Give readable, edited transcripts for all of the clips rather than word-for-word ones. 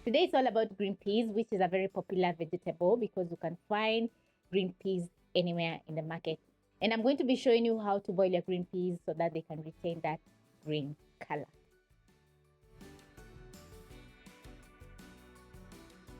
Today it's all about green peas, which is a very popular vegetable because you can find green peas anywhere in the market. And I'm going to be showing you how to boil your green peas so that they can retain that green color.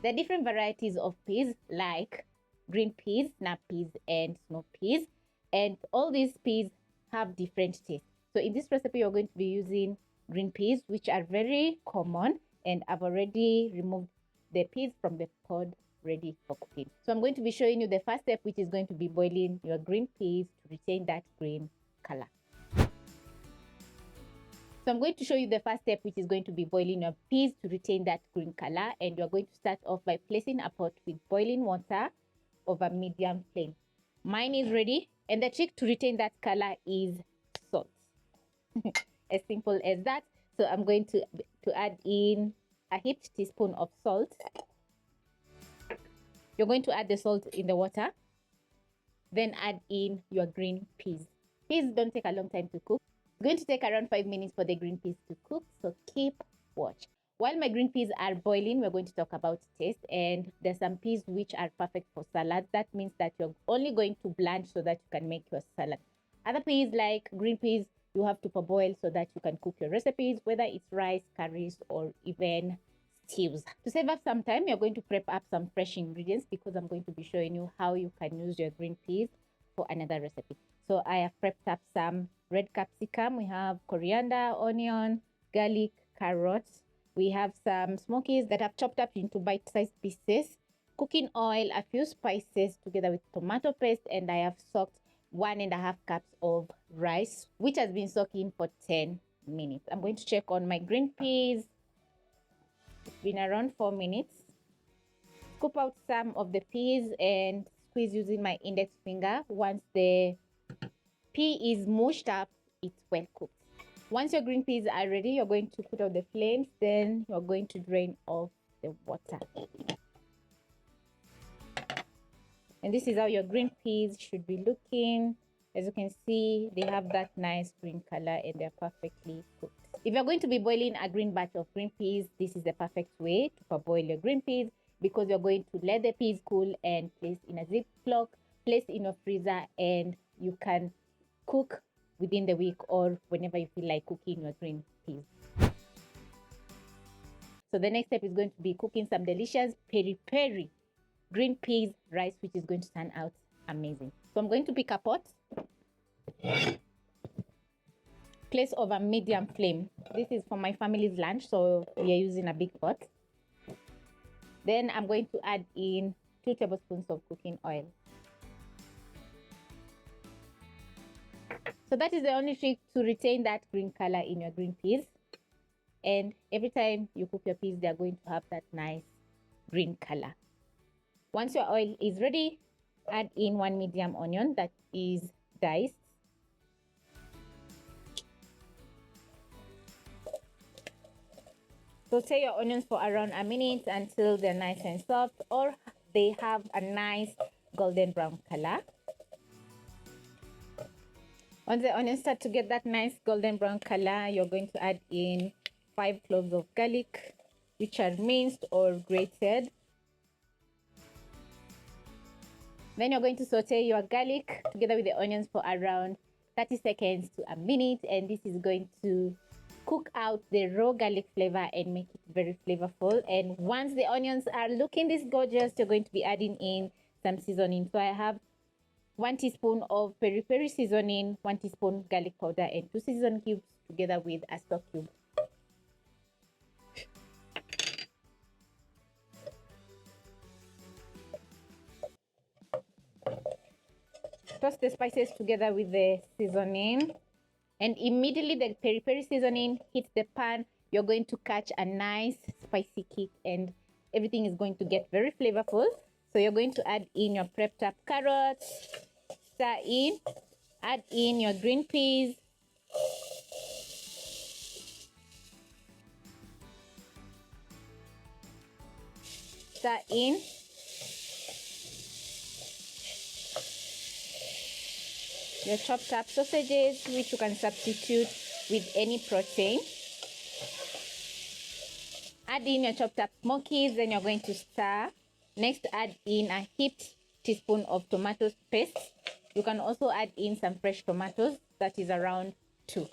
There are different varieties of peas like green peas, snap peas, and snow peas. And all these peas have different tastes. So in this recipe, you're going to be using green peas, which are very common. And I've already removed the peas from the pod ready for cooking. So I'm going to be showing you the first step, which is going to be boiling your green peas to retain that green color. So I'm going to show you the first step, which is going to be boiling your peas to retain that green color. And you're going to start off by placing a pot with boiling water over medium flame. Mine is ready. And the trick to retain that color is salt. As simple as that. So I'm going to add in a heaped teaspoon of salt. You're going to add the salt in the water. Then add in your green peas. Peas don't take a long time to cook. It's going to take around 5 minutes for the green peas to cook. So keep watch. While my green peas are boiling, we're going to talk about taste. And there's some peas which are perfect for salads. That means that you're only going to blanch so that you can make your salad. Other peas like green peas, you have to parboil so that you can cook your recipes, whether it's rice, curries, or even stews. To save up some time, you're going to prep up some fresh ingredients because I'm going to be showing you how you can use your green peas for another recipe. So I have prepped up some red capsicum. We have coriander, onion, garlic, carrots. We have some smokies that I've chopped up into bite-sized pieces, cooking oil, a few spices together with tomato paste, and I have soaked 1.5 cups of rice, which has been soaking for 10 minutes. I'm going to check on my green peas. It's been around 4 minutes. Scoop out some of the peas and squeeze using my index finger. Once the pea is mushed up, it's well cooked. Once your green peas are ready, you're going to put out the flames. Then you're going to drain off the water. And this is how your green peas should be looking. As you can see, they have that nice green color and they're perfectly cooked. If you're going to be boiling a green batch of green peas, this is the perfect way to parboil your green peas because you're going to let the peas cool and place in a Ziploc, place in your freezer, and you can cook within the week or whenever you feel like cooking your green peas. So the next step is going to be cooking some delicious peri green peas rice, which is going to turn out amazing. So I'm going to pick a pot, place over medium flame. This is for my family's lunch, so we are using a big pot. Then I'm going to add in 2 tablespoons of cooking oil. So that is the only trick to retain that green color in your green peas. And every time you cook your peas, they are going to have that nice green color. Once your oil is ready, add in 1 medium onion that is diced. Saute your onions for around a minute until they're nice and soft or they have a nice golden brown color. Once the onions start to get that nice golden brown color, you're going to add in 5 cloves of garlic, which are minced or grated. Then you're going to saute your garlic together with the onions for around 30 seconds to a minute, and this is going to cook out the raw garlic flavor and make it very flavorful. And once the onions are looking this gorgeous, you're going to be adding in some seasoning. So I have 1 teaspoon of peri seasoning, 1 teaspoon garlic powder, and 2 season cubes together with a stock cube. Toss the spices together with the seasoning, and immediately the peri seasoning hits the pan, you're going to catch a nice spicy kick and everything is going to get very flavorful. So you're going to add in your prepped up carrots, stir in, add in your green peas, stir in, your chopped up sausages, which you can substitute with any protein. Add in your chopped up smokies, then you're going to stir. Next, add in a heaped teaspoon of tomato paste. You can also add in some fresh tomatoes, that is around 2.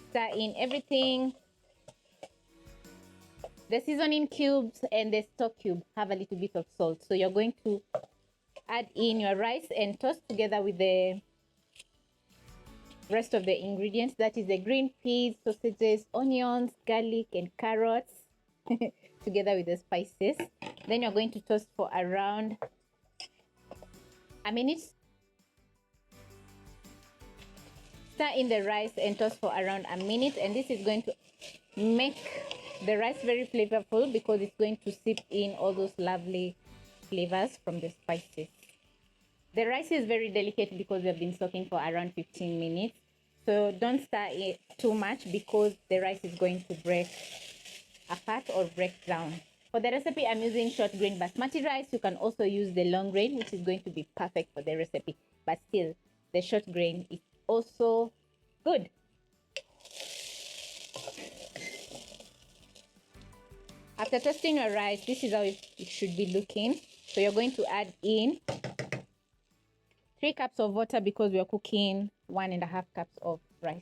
Stir in everything. The seasoning cubes and the stock cube have a little bit of salt. So you're going to add in your rice and toss together with the rest of the ingredients. That is the green peas, sausages, onions, garlic, and carrots together with the spices. Then you're going to toast for around a minute. Stir in the rice and toast for around a minute, and this is going to make the rice very flavorful because it's going to sip in all those lovely flavors from the spices. The rice is very delicate because we have been soaking for around 15 minutes. So don't stir it too much because the rice is going to break apart or break down. For the recipe, I'm using short grain basmati rice. You can also use the long grain, which is going to be perfect for the recipe. But still, the short grain is also good. After toasting your rice, this is how it should be looking. So you're going to add in 3 cups of water because we are cooking 1.5 cups of rice.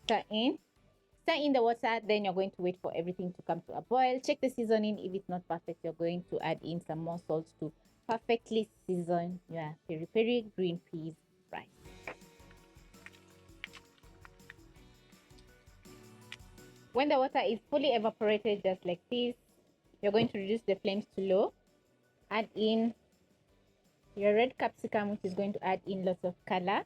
Stir in the water, then you're going to wait for everything to come to a boil. Check the seasoning. If it's not perfect, you're going to add in some more salt to perfectly season your peri peri green peas rice. When the water is fully evaporated, just like this, you're going to reduce the flames to low. Add in your red capsicum, which is going to add in lots of color.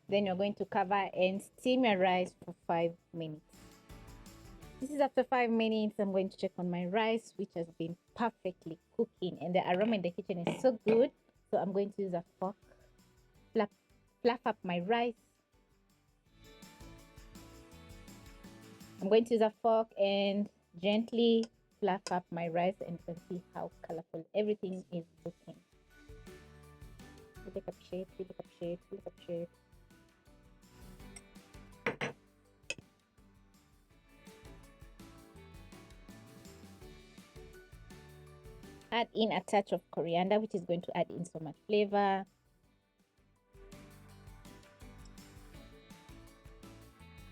Then you're going to cover and steam your rice for 5 minutes. This is after 5 minutes. I'm going to check on my rice, which has been perfectly cooking, and the aroma in the kitchen is so good. So I'm going to use a fork, fluff up my rice. I'm going to use a fork and gently fluff up my rice, and you can see how colorful everything is looking. Look up shape, look up shape, look up shape. Add in a touch of coriander, which is going to add in so much flavor.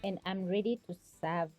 And I'm ready to serve.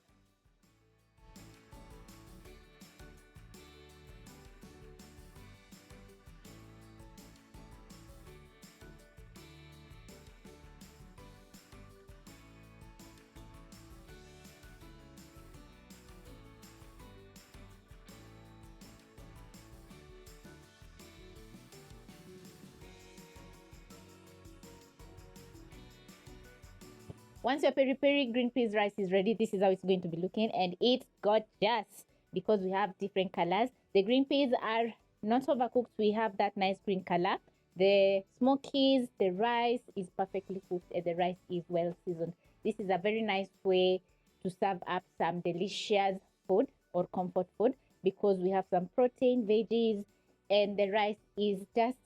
Once your peri peri green peas rice is ready, this is how it's going to be looking, and it's gorgeous because we have different colors. The green peas are not overcooked. We have that nice green color. The smokies, the rice is perfectly cooked, and the rice is well seasoned. This is a very nice way to serve up some delicious food or comfort food because we have some protein, veggies, and the rice is just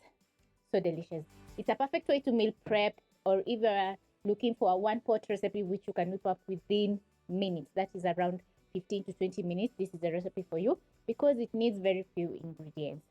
so delicious. It's a perfect way to meal prep, or if you're looking for a one-pot recipe which you can whip up within minutes, that is around 15 to 20 minutes, this is the recipe for you because it needs very few ingredients.